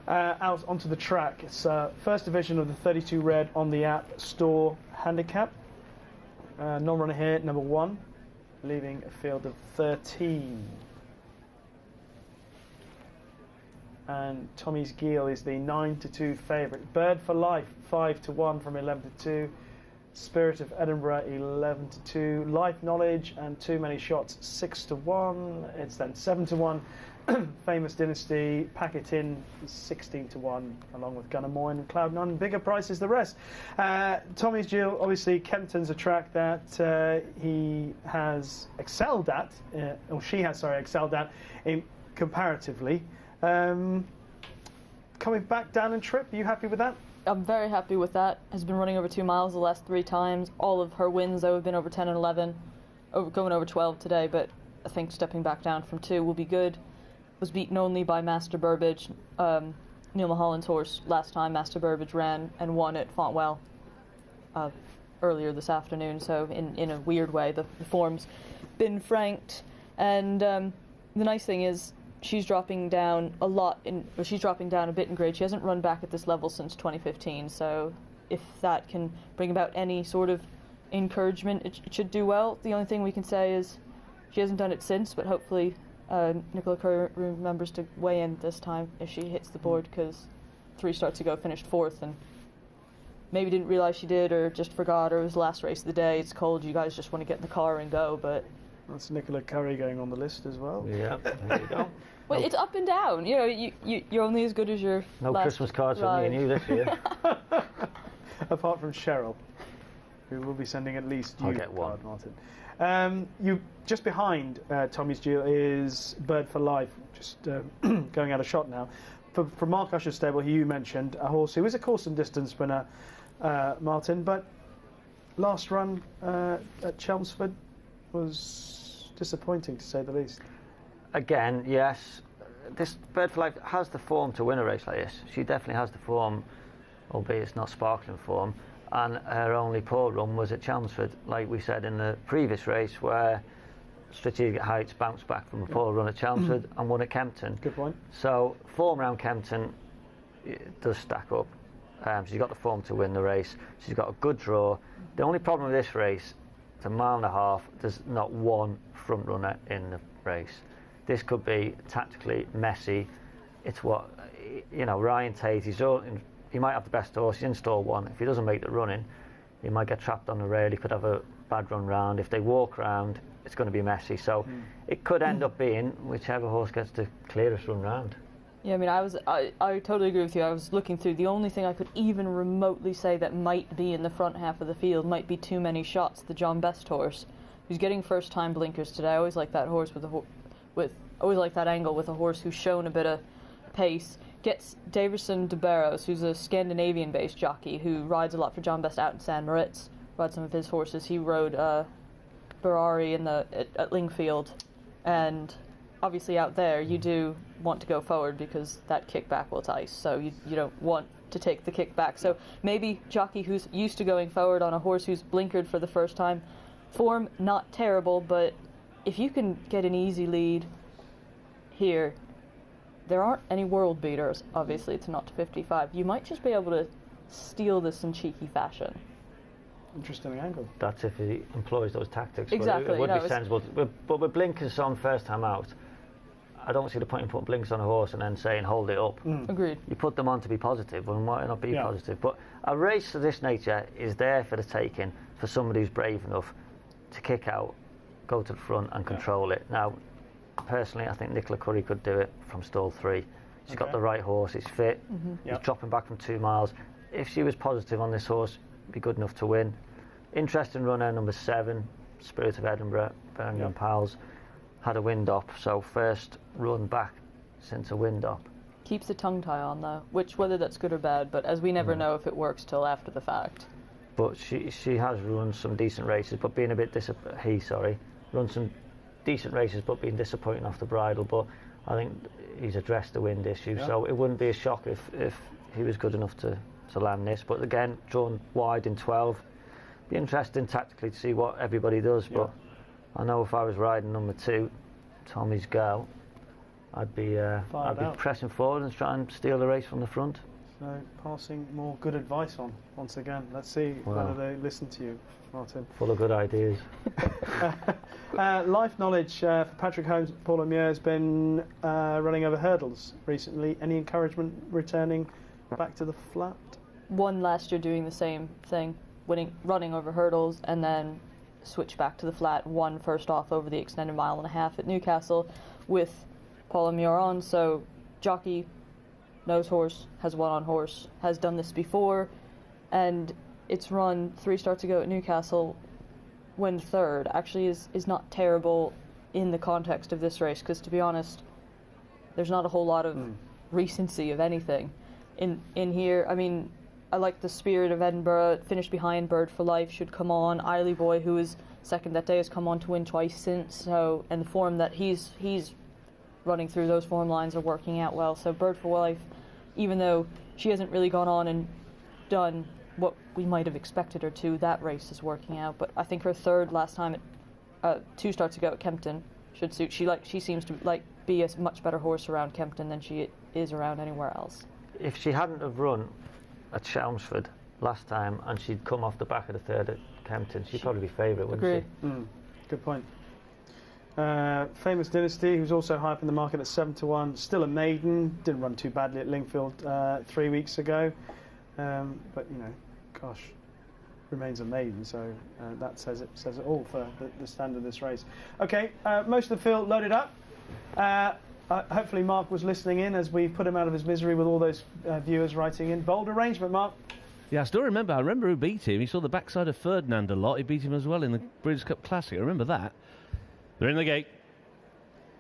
out onto the track. It's first division of the 32 Red on the App Store handicap. Non-runner here, number 1, leaving a field of 13. And Tommy's Giel is the 9-2 favourite. Bird for Life 5-1 from 11-2. Spirit of Edinburgh 11-2. Life Knowledge and Too Many Shots 6-1. It's then 7-1. Famous Dynasty, Pack It In 16-1, along with Gunnar Moyne and Cloud9. Bigger prices the rest. Tommy's Giel, obviously Kempton's a track that he has excelled at, or she has, sorry, excelled at in comparatively. Coming back down in trip, are you happy with that? I'm very happy with that. Has been running over 2 miles the last 3 times. All of her wins, though, have been over 10 and 11. Going over 12 today, but I think stepping back down from 2 will be good. Was beaten only by Master Burbage, Neil Mulholland's horse, last time Master Burbage ran and won at Fontwell earlier this afternoon. So in a weird way, the form's been franked. And the nice thing is, she's dropping down a lot she's dropping down a bit in grade. She hasn't run back at this level since 2015, so if that can bring about any sort of encouragement, it should do well. The only thing we can say is she hasn't done it since, but hopefully Nicola Curry remembers to weigh in this time if she hits the board, because 3 starts ago finished 4th and maybe didn't realise she did, or just forgot, or it was the last race of the day. It's cold, you guys just want to get in the car and go, but that's Nicola Curry going on the list as well. Yeah, there you go. Well, it's up and down. You know, you're only as good as your last Christmas cards for me and you this year. Apart from Cheryl, who will be sending at least you. I'll get one. Martin. You just behind Tommy's Giel is Bird for Life, just going out of shot now. From Mark Usher's stable, who you mentioned, a horse who is a course and distance winner, Martin, but last run at Chelmsford was disappointing, to say the least. Again, yes, this Bird for Life has the form to win a race like this. She definitely has the form, albeit it's not sparkling form. And her only poor run was at Chelmsford, like we said in the previous race, where Strategic Heights bounced back from a poor run at Chelmsford and won at Kempton. Good point. So form around Kempton does stack up. She's got the form to win the race. She's got a good draw. The only problem with this race, it's a 1.5 miles. There's not one front runner in the race. This could be tactically messy. It's what, Ryan Tate, he might have the best horse, he's in stall 1. If he doesn't make the running, he might get trapped on the rail, he could have a bad run round. If they walk round, it's going to be messy. So it could end up being whichever horse gets the clearest run round. Yeah, I mean, I totally agree with you. I was looking through. The only thing I could even remotely say that might be in the front half of the field might be Too Many Shots, the John Best horse, who's getting first-time blinkers today. I always like that horse always like that angle with a horse who's shown a bit of pace. Gets Davison de Barros, who's a Scandinavian-based jockey who rides a lot for John Best out in San Moritz. Rides some of his horses. He rode Ferrari at Lingfield, and obviously out there you do want to go forward because that kickback will entice. So you don't want to take the kickback. So maybe jockey who's used to going forward on a horse who's blinkered for the first time. Form not terrible, but if you can get an easy lead here, there aren't any world beaters, obviously, it's not to 55. You might just be able to steal this in cheeky fashion. Interesting angle. That's if he employs those tactics. Exactly. But it would be sensible. But with blinkers on first time out, I don't see the point in putting blinkers on a horse and then saying hold it up. Agreed. You put them on to be positive, and why not be positive? But a race of this nature is there for the taking for somebody who's brave enough to kick out, go to the front and control it. Now, personally, I think Nicola Curry could do it from stall 3. She's got the right horse, it's fit, he's dropping back from 2 miles. If she was positive on this horse, it'd be good enough to win. Interesting runner, number 7, Spirit of Edinburgh, Birmingham Pals, had a wind up, so first run back since a wind up. Keeps the tongue tie on though, which whether that's good or bad, but as we never know if it works till after the fact. But she has run some decent races, but being a bit run some decent races, but being disappointing off the bridle. But I think he's addressed the wind issue, so it wouldn't be a shock if he was good enough to land this. But again, drawn wide in 12. Be interesting tactically to see what everybody does. But I know if I was riding number 2, Tommy's Girl, I'd be out. pressing forward and trying to steal the race from the front. So passing more good advice on once again. Let's see whether they listen to you, Martin. Full of good ideas. Life knowledge for Patrick Holmes. Paul Lemieux has been running over hurdles recently. Any encouragement returning back to the flat? Won last year doing the same thing, running over hurdles, and then switched back to the flat. Won first off over the extended 1.5 miles at Newcastle with Paul Lemieux on. So jockey, knows horse, has won on horse, has done this before, and it's run 3 starts ago at Newcastle, win third. Actually is not terrible in the context of this race, because to be honest, there's not a whole lot of recency of anything in here. I mean, I like the Spirit of Edinburgh, finished behind Bird for Life, should come on. Eiley Boy, who was second that day, has come on to win twice since, so, and the form that he's running through, those form lines are working out well. So Bird for Life, even though she hasn't really gone on and done what we might have expected her to, that race is working out. But I think her third last time at 2 starts ago at Kempton should suit. She seems to be a much better horse around Kempton than she is around anywhere else. If she hadn't have run at Chelmsford last time and she'd come off the back of the third at Kempton, she'd probably be favourite, wouldn't she? Good point. Famous Dynasty, who's also high up in the market at 7-1, still a maiden, didn't run too badly at Lingfield 3 weeks ago, but gosh, remains a maiden, so that says it all for the standard of this race. Okay, most of the field loaded up. Hopefully Mark was listening in as we put him out of his misery with all those viewers writing in. Bold arrangement, Mark. Yeah, I remember who beat him. He saw the backside of Ferdinand a lot. He beat him as well in the Breeders' Cup Classic. I remember that. They're in the gate,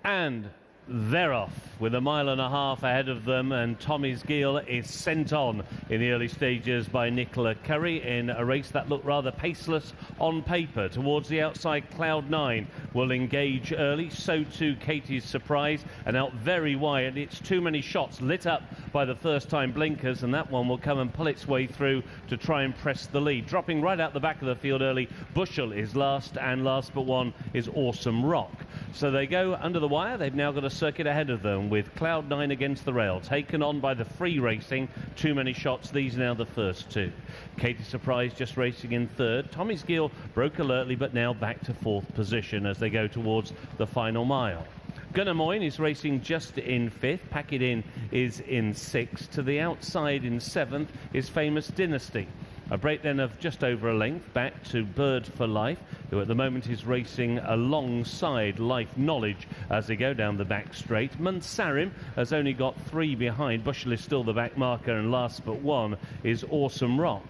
and they're off with 1.5 miles ahead of them, and Tommy's Giel is sent on in the early stages by Nicola Curry in a race that looked rather paceless on paper. Towards the outside, Cloud9 will engage early, so too Katie's Surprise, and out very wide. It's Too Many Shots, lit up by the first time blinkers, and that one will come and pull its way through to try and press the lead. Dropping right out the back of the field early, Bushel is last, and last but one is Awesome Rock. So they go under the wire. They've now got a circuit ahead of them with Cloud9 against the rail, taken on by the free racing Too Many Shots. These now the first two. Katie Surprise just racing in third. Tommy's Giel broke alertly, but now back to fourth position as they go towards the final mile. Gunnar Moyne is racing just in fifth. Pack It In is in sixth. To the outside in seventh is Famous Dynasty. A break then of just over a length back to Bird for Life, who at the moment is racing alongside Life Knowledge as they go down the back straight. Munsarim has only got 3 behind. Bushel is still the back marker, and last but one is Awesome Rock.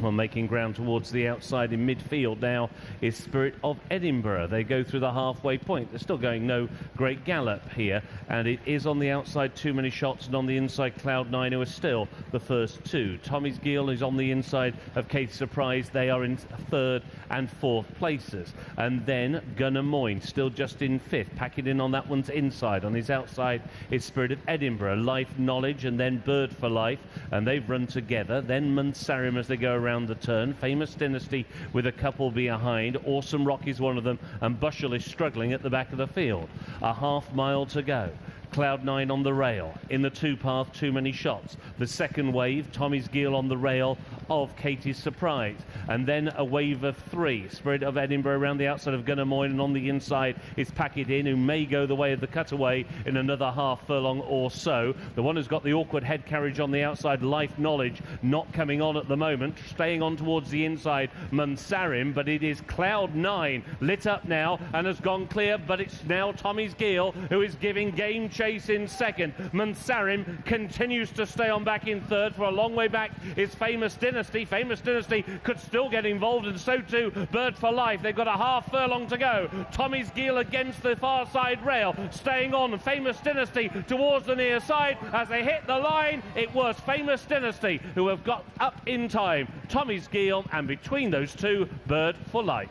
Well, making ground towards the outside in midfield now is Spirit of Edinburgh. They go through the halfway point. They're still going no great gallop here, and it is on the outside Too Many Shots, and on the inside Cloud9, who are still the first two. Tommy's Giel is on the inside of Katie Surprise. They are in third and fourth places. And then Gunnar Moyne still just in fifth. Pack It In on that one's inside. On his outside is Spirit of Edinburgh, Life Knowledge, and then Bird for Life, and they've run together. Then Munsarim as they go around the turn. Famous Dynasty with a couple behind. Awesome Rock is one of them, and Bushel is struggling at the back of the field. 1/2 mile to go. Cloud9 on the rail. In the two-path, Too Many Shots. The second wave, Tommy's Giel on the rail of Katie's Surprise. And then a wave of 3. Spirit of Edinburgh around the outside of Gunnar Moyne, and on the inside is Pack It In, who may go the way of the cutaway in another half furlong or so. The one who's got the awkward head carriage on the outside, Life Knowledge, not coming on at the moment. Staying on towards the inside, Munsarim, but it is Cloud9 lit up now and has gone clear, but it's now Tommy's Giel who is giving game chase in second. Munsarim continues to stay on back in third. For a long way back is Famous Dynasty. Famous Dynasty could still get involved, and so too Bird for Life. They've got a half furlong to go. Tommy's Giel against the far side rail, staying on. Famous Dynasty towards the near side. As they hit the line, it was Famous Dynasty who have got up in time. Tommy's Giel, and between those two, Bird for Life.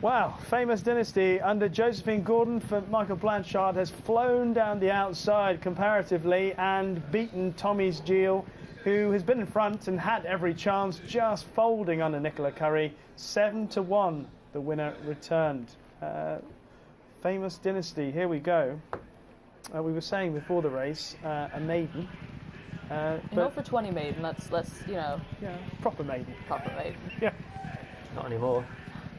Wow, Famous Dynasty under Josephine Gordon for Michael Blanchard has flown down the outside comparatively and beaten Tommy's Giel, who has been in front and had every chance, just folding under Nicola Curry. 7-1, the winner returned. Famous Dynasty. Here we go. We were saying before the race, a maiden. Not for 20 maiden. Let's Yeah, proper maiden. proper maiden. Yeah. Not anymore.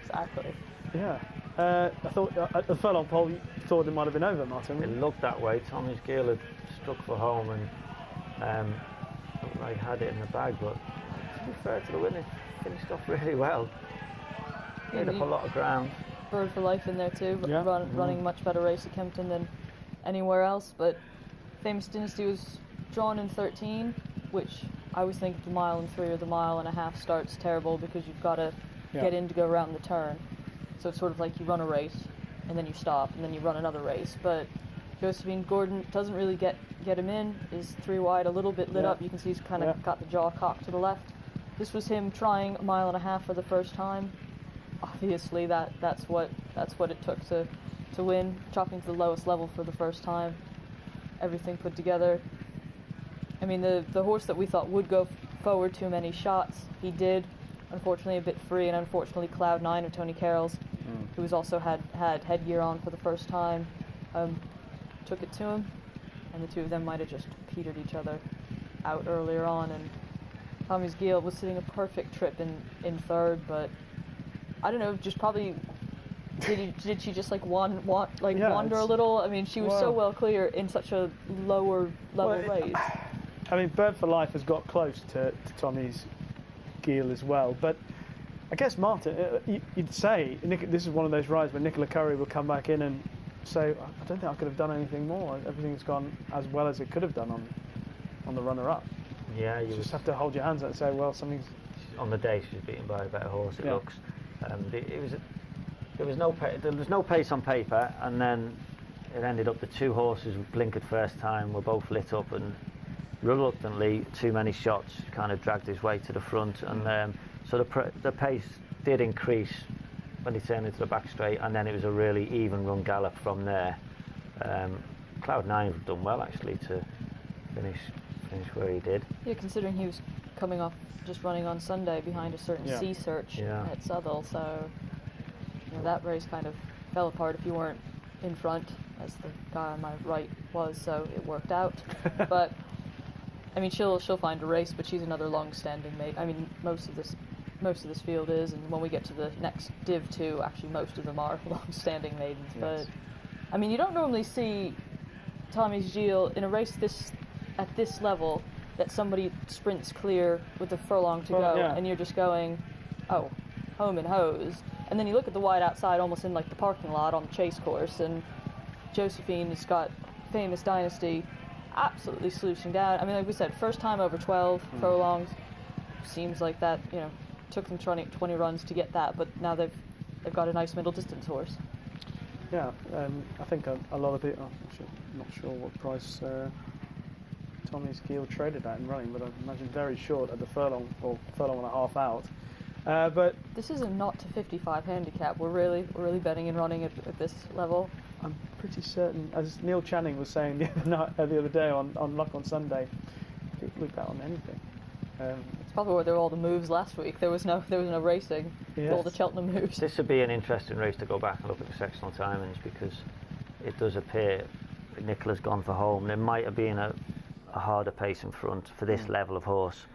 Exactly. Yeah. I thought at the furlong pole, you thought it might have been over, Martin. It looked that way. Tommy's Gill had struck for home and looked like he had it in the bag, but to be fair to the winner, finished off really well. Made up a lot of ground. Bird for Life in there too, Yeah. running a much better race at Kempton than anywhere else. But Famous Dynasty was drawn in 13, which I always think the mile and 3 or the mile and a half start's terrible because you've got to get in to go around the turn. So it's sort of like you run a race and then you stop and then you run another race. But Josephine Gordon doesn't really get him in, is 3 wide, a little bit lit up. You can see he's kind of got the jaw cocked to the left. This was him trying a mile and a half for the first time. Obviously that's what it took to win, chopping to the lowest level for the first time. Everything put together. I mean, the horse that we thought would go forward too many shots, he did. Unfortunately a bit free, and unfortunately Cloud 9 of Tony Carroll's, who was also had headgear on for the first time, took it to him, and the two of them might have just petered each other out earlier on. And Tommy's Gill was sitting a perfect trip in third, but I don't know, just probably did she just like wander a little? I mean, she was so well clear in such a lower level race. I mean, Bird for Life has got close to Tommy's Gill as well, but I guess Martin, you'd say this is one of those rides where Nicola Curry will come back in and say, I don't think I could have done anything more. Everything's gone as well as it could have done on the runner-up. Yeah, you just have to hold your hands up and say, well, something's... On the day she was beaten by a better horse, it looks. There was no pace on paper, and then it ended up the two horses blinkered first time were both lit up, and reluctantly too many shots kind of dragged his way to the front, and so the pace did increase when he turned into the back straight, and then it was a really even run gallop from there. Cloud 9 have done well actually to finish where he did. Yeah, considering he was coming off just running on Sunday behind a certain Sea Search at Southwell, so that race kind of fell apart if you weren't in front, as the guy on my right was, so it worked out. But I mean, she'll find a race, but she's another long-standing mate. I mean, most of this field is, and when we get to the next Div 2, actually most of them are long-standing maidens. Yes. But I mean, you don't normally see Tommy's Gill in a race at this level that somebody sprints clear with a furlong to go, and you're just going, oh, home and hose. And then you look at the wide outside, almost in like the parking lot on the chase course, and Josephine has got Famous Dynasty absolutely sluicing down. I mean, like we said, first time over 12 furlongs. Seems like that, took them 20 runs to get that, but now they've got a nice middle distance horse. Yeah, I think a lot of people, I'm not sure what price Tommy's Gill traded at in running, but I imagine very short at the furlong or furlong and a half out. But this is a not to 55 handicap. We're really betting in running at this level. I'm pretty certain, as Neil Channing was saying the other day on Luck on Sunday, people would bet on anything. It's probably where there were all the moves last week. There was no racing. Yes. All the Cheltenham moves. This would be an interesting race to go back and look at the sectional timings, because it does appear Nicola's gone for home. There might have been a harder pace in front for this level of horse,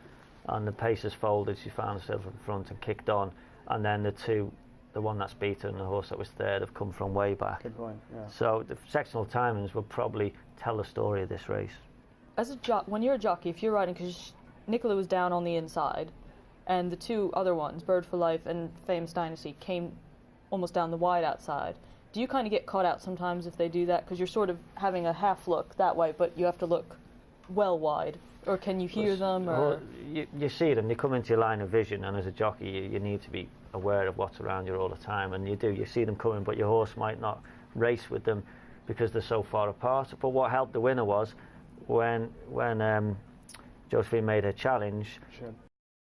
and the pace has folded. She found herself in front and kicked on, and then the one that's beaten and the horse that was third have come from way back. Good point, yeah. So the sectional timings will probably tell the story of this race. As a when you're a jockey, if you're riding, because Nicola was down on the inside, and the two other ones, Bird for Life and Famous Dynasty, came almost down the wide outside. Do you kind of get caught out sometimes if they do that? Because you're sort of having a half look that way, but you have to look well wide. Or can you hear them? Or you see them, they come into your line of vision, and as a jockey you need to be aware of what's around you all the time, and you see them coming, but your horse might not race with them because they're so far apart. But what helped the winner was when Josephine made her challenge,